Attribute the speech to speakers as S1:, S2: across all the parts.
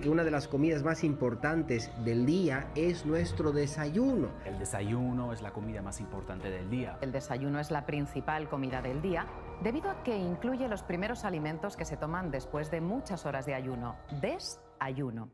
S1: Que una de las comidas más importantes del día es nuestro desayuno.
S2: El desayuno es la comida más importante del día.
S3: El desayuno es la principal comida del día debido a que incluye los primeros alimentos que se toman después de muchas horas de ayuno. Desayuno.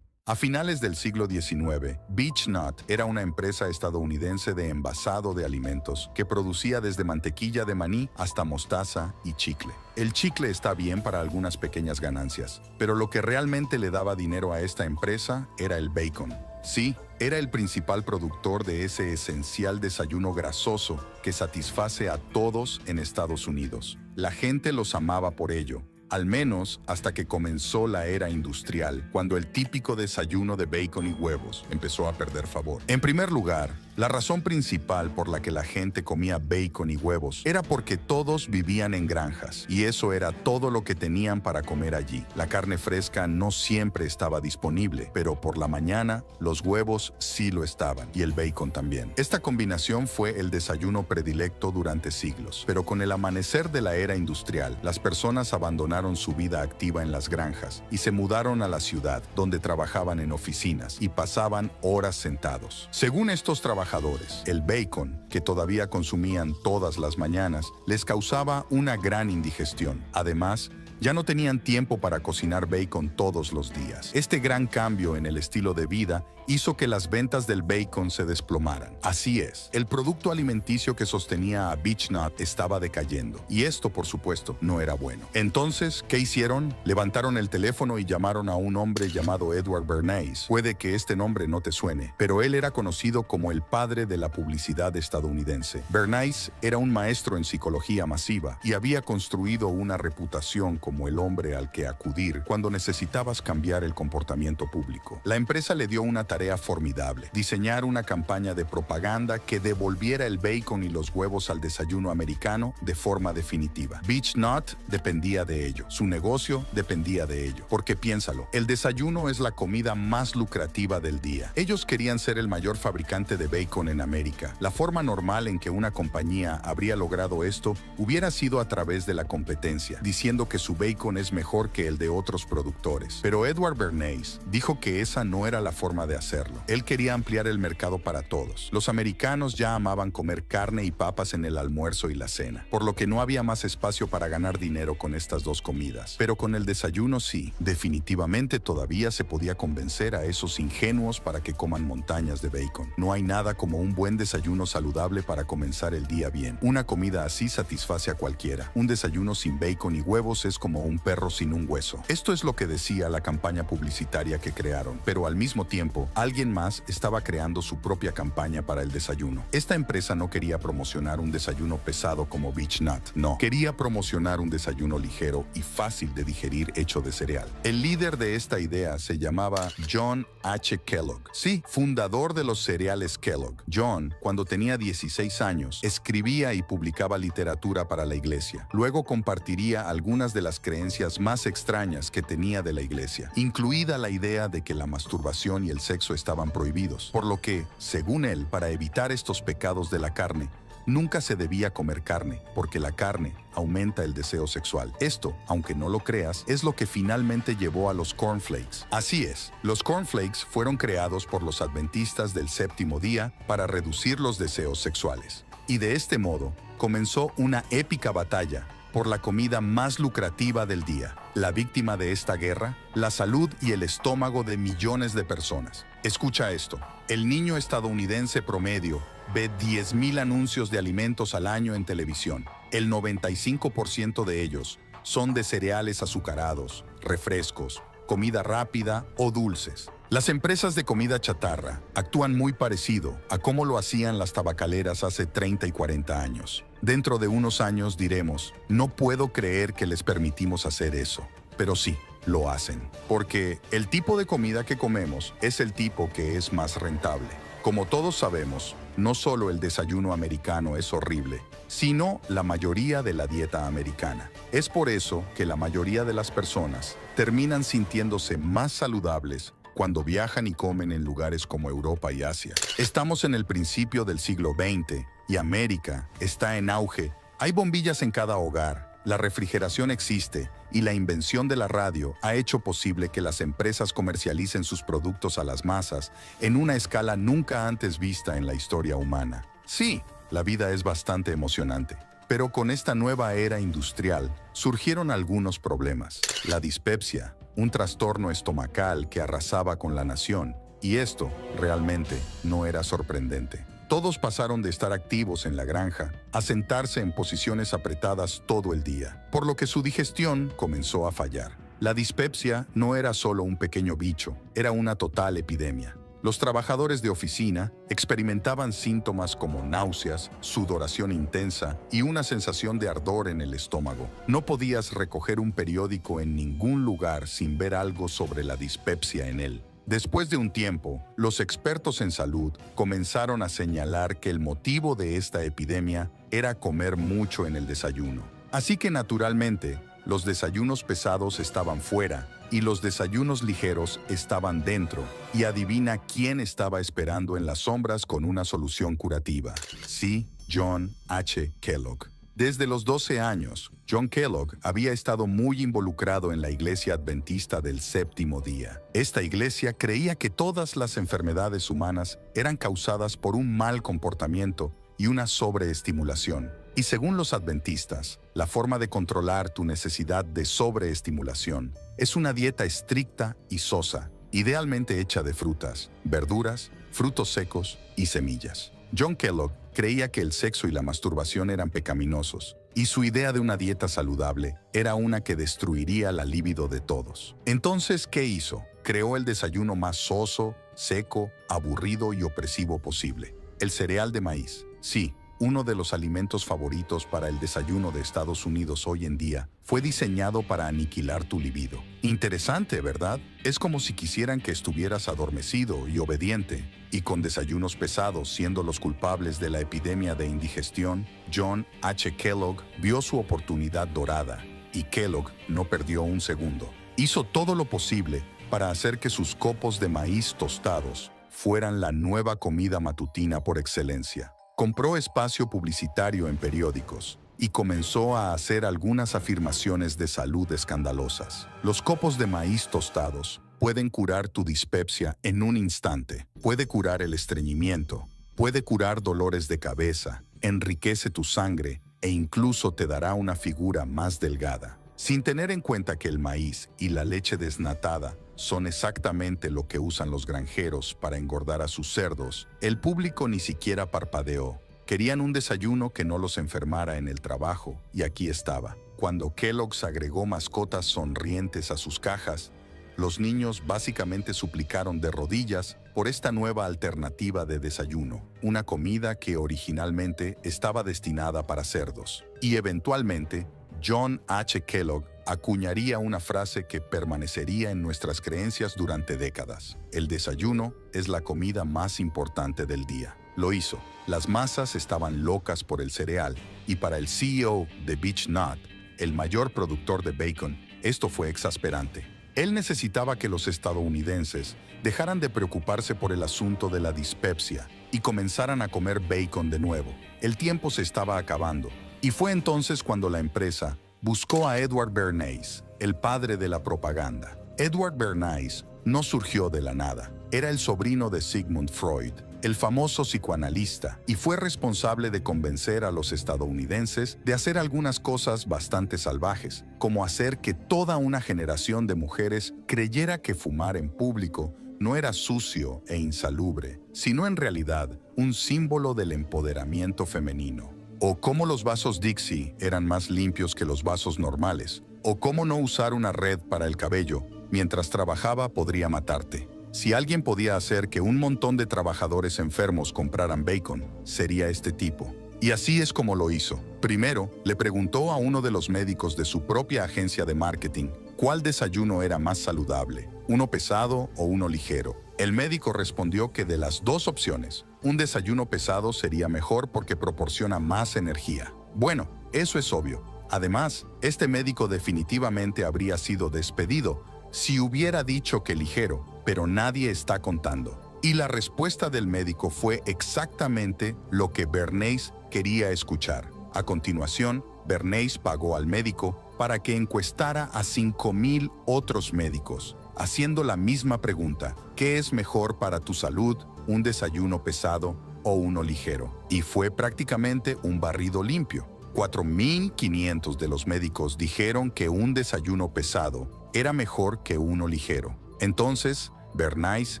S4: A finales del siglo XIX, Beech-Nut era una empresa estadounidense de envasado de alimentos que producía desde mantequilla de maní hasta mostaza y chicle. El chicle está bien para algunas pequeñas ganancias, pero lo que realmente le daba dinero a esta empresa era el bacon. Sí, era el principal productor de ese esencial desayuno grasoso que satisface a todos en Estados Unidos. La gente los amaba por ello. Al menos hasta que comenzó la era industrial, cuando el típico desayuno de bacon y huevos empezó a perder favor. En primer lugar, la razón principal por la que la gente comía bacon y huevos era porque todos vivían en granjas, y eso era todo lo que tenían para comer allí. La carne fresca no siempre estaba disponible, pero por la mañana los huevos sí lo estaban, y el bacon también. Esta combinación fue el desayuno predilecto durante siglos, pero con el amanecer de la era industrial, las personas abandonaron su vida activa en las granjas y se mudaron a la ciudad, donde trabajaban en oficinas y pasaban horas sentados. Según estos trabajadores, el bacon, que todavía consumían todas las mañanas, les causaba una gran indigestión. Además, ya no tenían tiempo para cocinar bacon todos los días. Este gran cambio en el estilo de vida hizo que las ventas del bacon se desplomaran. Así es, el producto alimenticio que sostenía a Beech-Nut estaba decayendo, y esto, por supuesto, no era bueno. Entonces, ¿qué hicieron? Levantaron el teléfono y llamaron a un hombre llamado Edward Bernays. Puede que este nombre no te suene, pero él era conocido como el padre de la publicidad estadounidense. Bernays era un maestro en psicología masiva y había construido una reputación como el hombre al que acudir cuando necesitabas cambiar el comportamiento público. La empresa le dio una tarea formidable: diseñar una campaña de propaganda que devolviera el bacon y los huevos al desayuno americano de forma definitiva. Beech-Nut dependía de ello, su negocio dependía de ello, porque piénsalo, el desayuno es la comida más lucrativa del día. Ellos querían ser el mayor fabricante de bacon en América. La forma normal en que una compañía habría logrado esto hubiera sido a través de la competencia, diciendo que su bacon es mejor que el de otros productores. Pero Edward Bernays dijo que esa no era la forma de hacerlo. Él quería ampliar el mercado para todos. Los americanos ya amaban comer carne y papas en el almuerzo y la cena, por lo que no había más espacio para ganar dinero con estas dos comidas. Pero con el desayuno sí, definitivamente todavía se podía convencer a esos ingenuos para que coman montañas de bacon. No hay nada como un buen desayuno saludable para comenzar el día bien. Una comida así satisface a cualquiera. Un desayuno sin bacon y huevos es como un perro sin un hueso. Esto es lo que decía la campaña publicitaria que crearon, pero al mismo tiempo, alguien más estaba creando su propia campaña para el desayuno. Esta empresa no quería promocionar un desayuno pesado como Beech-Nut, no. Quería promocionar un desayuno ligero y fácil de digerir hecho de cereal. El líder de esta idea se llamaba John H. Kellogg. Sí, fundador de los cereales Kellogg. John, cuando tenía 16 años, escribía y publicaba literatura para la iglesia. Luego compartiría algunas de las creencias más extrañas que tenía de la iglesia, incluida la idea de que la masturbación y el sexo estaban prohibidos, por lo que, según él, para evitar estos pecados de la carne, nunca se debía comer carne, porque la carne aumenta el deseo sexual. Esto, aunque no lo creas, es lo que finalmente llevó a los cornflakes. Así es, los cornflakes fueron creados por los adventistas del séptimo día para reducir los deseos sexuales. Y de este modo, comenzó una épica batalla por la comida más lucrativa del día. La víctima de esta guerra, la salud y el estómago de millones de personas. Escucha esto: el niño estadounidense promedio ve 10,000 anuncios de alimentos al año en televisión. El 95% de ellos son de cereales azucarados, refrescos, comida rápida o dulces. Las empresas de comida chatarra actúan muy parecido a cómo lo hacían las tabacaleras hace 30 y 40 años. Dentro de unos años diremos, no puedo creer que les permitimos hacer eso, pero sí, lo hacen. Porque el tipo de comida que comemos es el tipo que es más rentable. Como todos sabemos, no solo el desayuno americano es horrible, sino la mayoría de la dieta americana. Es por eso que la mayoría de las personas terminan sintiéndose más saludables cuando viajan y comen en lugares como Europa y Asia. Estamos en el principio del siglo XX y América está en auge. Hay bombillas en cada hogar, la refrigeración existe y la invención de la radio ha hecho posible que las empresas comercialicen sus productos a las masas en una escala nunca antes vista en la historia humana. Sí, la vida es bastante emocionante. Pero con esta nueva era industrial surgieron algunos problemas. La dispepsia, un trastorno estomacal que arrasaba con la nación, y esto realmente no era sorprendente. Todos pasaron de estar activos en la granja a sentarse en posiciones apretadas todo el día, por lo que su digestión comenzó a fallar. La dispepsia no era solo un pequeño bicho, era una total epidemia. Los trabajadores de oficina experimentaban síntomas como náuseas, sudoración intensa y una sensación de ardor en el estómago. No podías recoger un periódico en ningún lugar sin ver algo sobre la dispepsia en él. Después de un tiempo, los expertos en salud comenzaron a señalar que el motivo de esta epidemia era comer mucho en el desayuno. Así que naturalmente, los desayunos pesados estaban fuera y los desayunos ligeros estaban dentro. Y adivina quién estaba esperando en las sombras con una solución curativa. Sí, John H. Kellogg. Desde los 12 años, John Kellogg había estado muy involucrado en la Iglesia Adventista del Séptimo Día. Esta iglesia creía que todas las enfermedades humanas eran causadas por un mal comportamiento y una sobreestimulación. Y según los adventistas, la forma de controlar tu necesidad de sobreestimulación es una dieta estricta y sosa, idealmente hecha de frutas, verduras, frutos secos y semillas. John Kellogg creía que el sexo y la masturbación eran pecaminosos, y su idea de una dieta saludable era una que destruiría la libido de todos. Entonces, ¿qué hizo? Creó el desayuno más soso, seco, aburrido y opresivo posible. El cereal de maíz. Sí, uno de los alimentos favoritos para el desayuno de Estados Unidos hoy en día, fue diseñado para aniquilar tu libido. Interesante, ¿verdad? Es como si quisieran que estuvieras adormecido y obediente. Y con desayunos pesados siendo los culpables de la epidemia de indigestión, John H. Kellogg vio su oportunidad dorada, y Kellogg no perdió un segundo. Hizo todo lo posible para hacer que sus copos de maíz tostados fueran la nueva comida matutina por excelencia. Compró espacio publicitario en periódicos y comenzó a hacer algunas afirmaciones de salud escandalosas. Los copos de maíz tostados pueden curar tu dispepsia en un instante, puede curar el estreñimiento, puede curar dolores de cabeza, enriquece tu sangre e incluso te dará una figura más delgada. Sin tener en cuenta que el maíz y la leche desnatada son exactamente lo que usan los granjeros para engordar a sus cerdos, el público ni siquiera parpadeó. Querían un desayuno que no los enfermara en el trabajo, y aquí estaba. Cuando Kellogg's agregó mascotas sonrientes a sus cajas, los niños básicamente suplicaron de rodillas por esta nueva alternativa de desayuno, una comida que originalmente estaba destinada para cerdos. Y eventualmente, John H. Kellogg acuñaría una frase que permanecería en nuestras creencias durante décadas. El desayuno es la comida más importante del día. Lo hizo. Las masas estaban locas por el cereal, y para el CEO de Beech Nut, el mayor productor de bacon, esto fue exasperante. Él necesitaba que los estadounidenses dejaran de preocuparse por el asunto de la dispepsia y comenzaran a comer bacon de nuevo. El tiempo se estaba acabando, y fue entonces cuando la empresa buscó a Edward Bernays, el padre de la propaganda. Edward Bernays no surgió de la nada. Era el sobrino de Sigmund Freud, el famoso psicoanalista, y fue responsable de convencer a los estadounidenses de hacer algunas cosas bastante salvajes, como hacer que toda una generación de mujeres creyera que fumar en público no era sucio e insalubre, sino en realidad un símbolo del empoderamiento femenino. O cómo los vasos Dixie eran más limpios que los vasos normales. O cómo no usar una red para el cabello mientras trabajaba podría matarte. Si alguien podía hacer que un montón de trabajadores enfermos compraran bacon, sería este tipo. Y así es como lo hizo. Primero, le preguntó a uno de los médicos de su propia agencia de marketing cuál desayuno era más saludable, uno pesado o uno ligero. El médico respondió que de las dos opciones, un desayuno pesado sería mejor porque proporciona más energía. Bueno, eso es obvio. Además, este médico definitivamente habría sido despedido si hubiera dicho que ligero, pero nadie está contando. Y la respuesta del médico fue exactamente lo que Bernays quería escuchar. A continuación, Bernays pagó al médico para que encuestara a 5,000 otros médicos, haciendo la misma pregunta: ¿qué es mejor para tu salud, un desayuno pesado o uno ligero? Y fue prácticamente un barrido limpio. 4,500 de los médicos dijeron que un desayuno pesado era mejor que uno ligero. Entonces, Bernays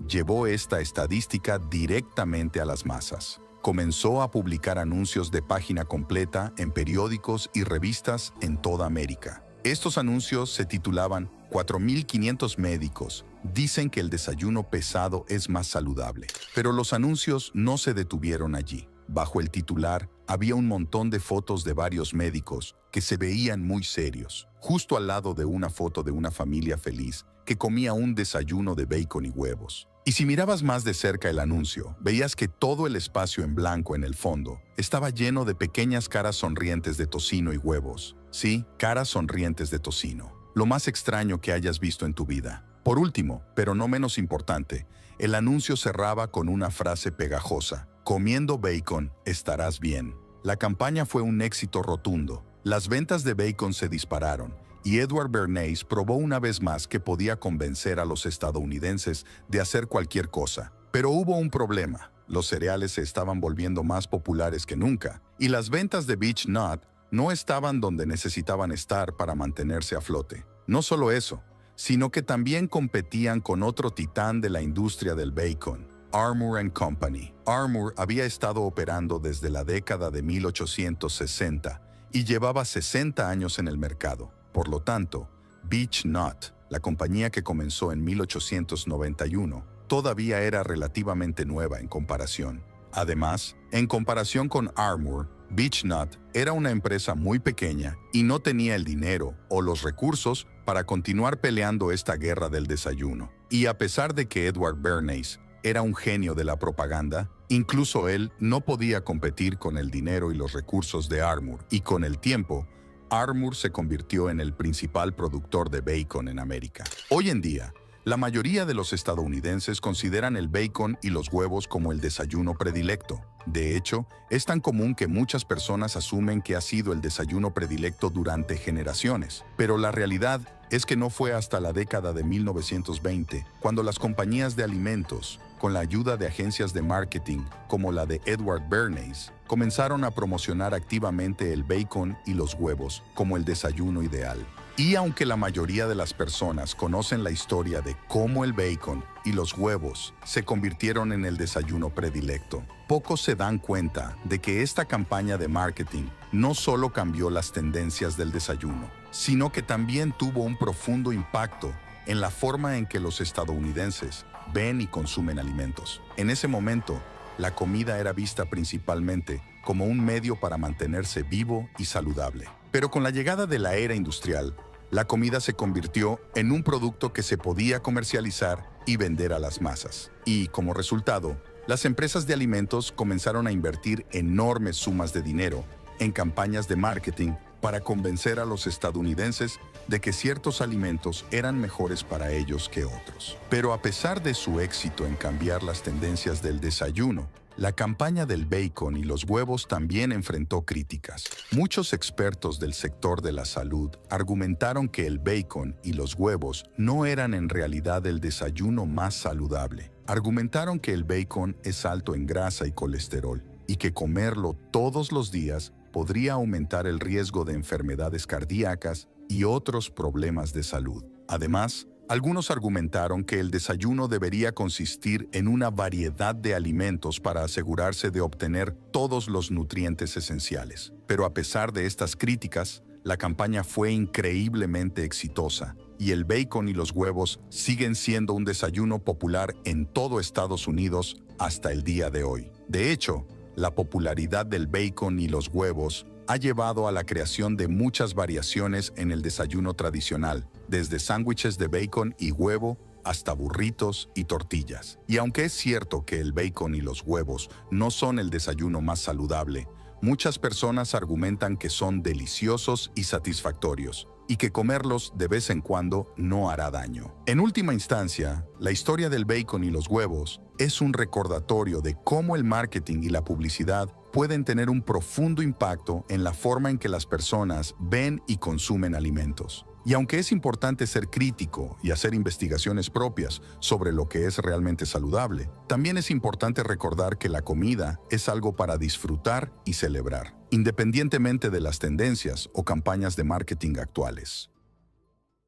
S4: llevó esta estadística directamente a las masas. Comenzó a publicar anuncios de página completa en periódicos y revistas en toda América. Estos anuncios se titulaban 4,500 médicos dicen que el desayuno pesado es más saludable. Pero los anuncios no se detuvieron allí. Bajo el titular había un montón de fotos de varios médicos que se veían muy serios, justo al lado de una foto de una familia feliz que comía un desayuno de bacon y huevos. Y si mirabas más de cerca el anuncio, veías que todo el espacio en blanco en el fondo estaba lleno de pequeñas caras sonrientes de tocino y huevos. Sí, caras sonrientes de tocino. Lo más extraño que hayas visto en tu vida. Por último, pero no menos importante, el anuncio cerraba con una frase pegajosa: comiendo bacon estarás bien. La campaña fue un éxito rotundo. Las ventas de bacon se dispararon y Edward Bernays probó una vez más que podía convencer a los estadounidenses de hacer cualquier cosa. Pero hubo un problema. Los cereales se estaban volviendo más populares que nunca y las ventas de Beech Nut no estaban donde necesitaban estar para mantenerse a flote. No solo eso, sino que también competían con otro titán de la industria del bacon, Armour & Company. Armour había estado operando desde la década de 1860 y llevaba 60 años en el mercado. Por lo tanto, Beech Nut, la compañía que comenzó en 1891, todavía era relativamente nueva en comparación. Además, en comparación con Armour, Beech Nut era una empresa muy pequeña y no tenía el dinero o los recursos para continuar peleando esta guerra del desayuno. Y a pesar de que Edward Bernays era un genio de la propaganda, incluso él no podía competir con el dinero y los recursos de Armour, y con el tiempo, Armour se convirtió en el principal productor de bacon en América. Hoy en día, la mayoría de los estadounidenses consideran el bacon y los huevos como el desayuno predilecto. De hecho, es tan común que muchas personas asumen que ha sido el desayuno predilecto durante generaciones. Pero la realidad es que no fue hasta la década de 1920 cuando las compañías de alimentos, con la ayuda de agencias de marketing como la de Edward Bernays, comenzaron a promocionar activamente el bacon y los huevos como el desayuno ideal. Y aunque la mayoría de las personas conocen la historia de cómo el bacon y los huevos se convirtieron en el desayuno predilecto, pocos se dan cuenta de que esta campaña de marketing no solo cambió las tendencias del desayuno, sino que también tuvo un profundo impacto en la forma en que los estadounidenses ven y consumen alimentos. En ese momento, la comida era vista principalmente como un medio para mantenerse vivo y saludable. Pero con la llegada de la era industrial, la comida se convirtió en un producto que se podía comercializar y vender a las masas. Y como resultado, las empresas de alimentos comenzaron a invertir enormes sumas de dinero en campañas de marketing para convencer a los estadounidenses de que ciertos alimentos eran mejores para ellos que otros. Pero a pesar de su éxito en cambiar las tendencias del desayuno, la campaña del bacon y los huevos también enfrentó críticas. Muchos expertos del sector de la salud argumentaron que el bacon y los huevos no eran en realidad el desayuno más saludable. Argumentaron que el bacon es alto en grasa y colesterol y que comerlo todos los días podría aumentar el riesgo de enfermedades cardíacas y otros problemas de salud. Además, algunos argumentaron que el desayuno debería consistir en una variedad de alimentos para asegurarse de obtener todos los nutrientes esenciales. Pero a pesar de estas críticas, la campaña fue increíblemente exitosa y el bacon y los huevos siguen siendo un desayuno popular en todo Estados Unidos hasta el día de hoy. De hecho, la popularidad del bacon y los huevos ha llevado a la creación de muchas variaciones en el desayuno tradicional, desde sándwiches de bacon y huevo hasta burritos y tortillas. Y aunque es cierto que el bacon y los huevos no son el desayuno más saludable, muchas personas argumentan que son deliciosos y satisfactorios, y que comerlos de vez en cuando no hará daño. En última instancia, la historia del bacon y los huevos es un recordatorio de cómo el marketing y la publicidad pueden tener un profundo impacto en la forma en que las personas ven y consumen alimentos. Y aunque es importante ser crítico y hacer investigaciones propias sobre lo que es realmente saludable, también es importante recordar que la comida es algo para disfrutar y celebrar, independientemente de las tendencias o campañas de marketing actuales.